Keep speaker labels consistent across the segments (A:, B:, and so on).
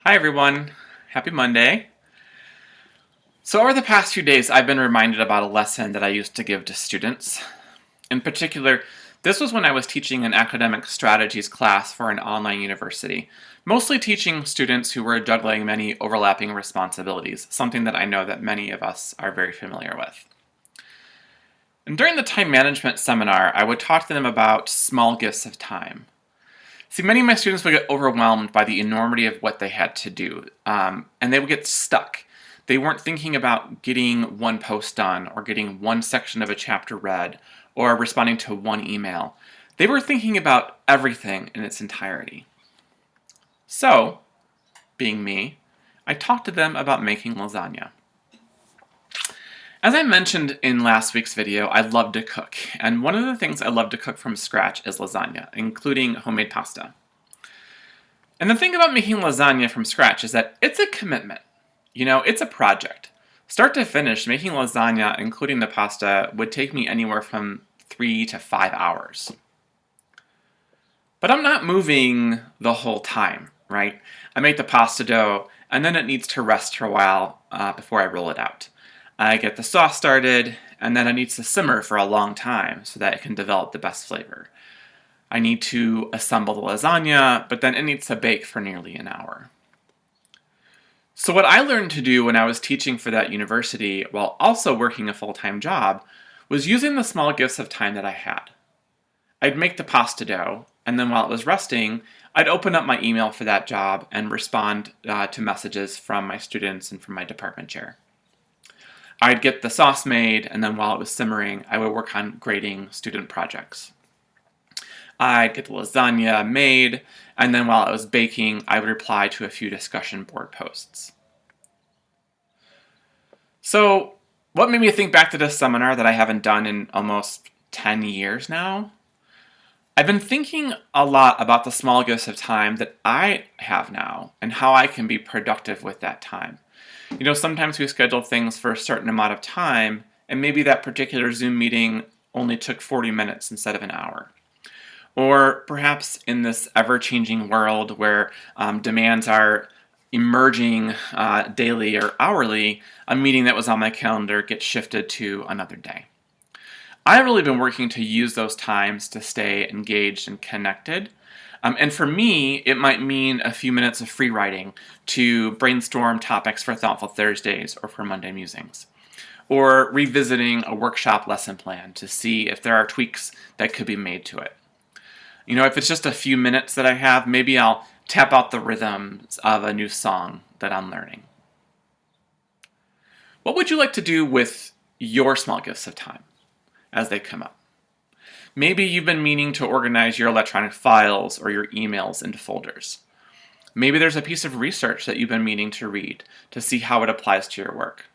A: Hi everyone, happy Monday. So over the past few days I've been reminded about a lesson that I used to give to students. In particular, this was when I was teaching an academic strategies class for an online university, mostly teaching students who were juggling many overlapping responsibilities, something that I know that many of us are very familiar with. And during the time management seminar, I would talk to them about small gifts of time. See, many of my students would get overwhelmed by the enormity of what they had to do, and they would get stuck. They weren't thinking about getting one post done, or getting one section of a chapter read, or responding to one email. They were thinking about everything in its entirety. So, being me, I talked to them about making lasagna. As I mentioned in last week's video, I love to cook, and one of the things I love to cook from scratch is lasagna, including homemade pasta. And the thing about making lasagna from scratch is that it's a commitment. It's a project. Start to finish, making lasagna, including the pasta, would take me anywhere from 3 to 5 hours. But I'm not moving the whole time, right? I make the pasta dough, and then it needs to rest for a while before I roll it out. I get the sauce started, and then it needs to simmer for a long time so that it can develop the best flavor. I need to assemble the lasagna, but then it needs to bake for nearly an hour. So what I learned to do when I was teaching for that university while also working a full-time job was using the small gifts of time that I had. I'd make the pasta dough, and then while it was resting, I'd open up my email for that job and respond to messages from my students and from my department chair. I'd get the sauce made, and then while it was simmering, I would work on grading student projects. I'd get the lasagna made, and then while it was baking, I would reply to a few discussion board posts. So, what made me think back to this seminar that I haven't done in almost 10 years now? I've been thinking a lot about the small gifts of time that I have now, and how I can be productive with that time. Sometimes we schedule things for a certain amount of time, and maybe that particular Zoom meeting only took 40 minutes instead of an hour. Or perhaps in this ever-changing world where demands are emerging daily or hourly, a meeting that was on my calendar gets shifted to another day. I've really been working to use those times to stay engaged and connected. And for me, it might mean a few minutes of free writing to brainstorm topics for Thoughtful Thursdays or for Monday Musings. Or revisiting a workshop lesson plan to see if there are tweaks that could be made to it. If it's just a few minutes that I have, maybe I'll tap out the rhythms of a new song that I'm learning. What would you like to do with your small gifts of time as they come up? Maybe you've been meaning to organize your electronic files or your emails into folders. Maybe there's a piece of research that you've been meaning to read to see how it applies to your work.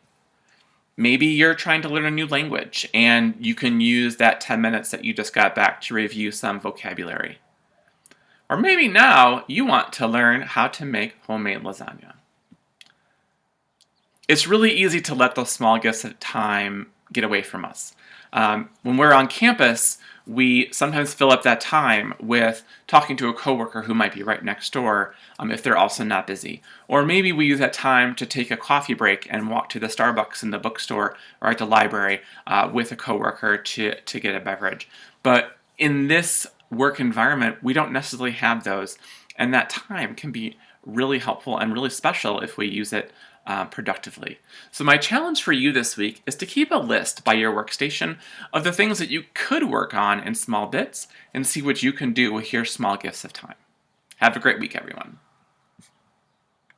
A: Maybe you're trying to learn a new language and you can use that 10 minutes that you just got back to review some vocabulary. Or maybe now you want to learn how to make homemade lasagna. It's really easy to let those small gifts of time get away from us. When we're on campus, we sometimes fill up that time with talking to a coworker who might be right next door if they're also not busy. Or maybe we use that time to take a coffee break and walk to the Starbucks in the bookstore or at the library with a coworker to get a beverage. But in this work environment, we don't necessarily have those, and that time can be really helpful and really special if we use it productively. So my challenge for you this week is to keep a list by your workstation of the things that you could work on in small bits and see what you can do with your small gifts of time. Have a great week, everyone.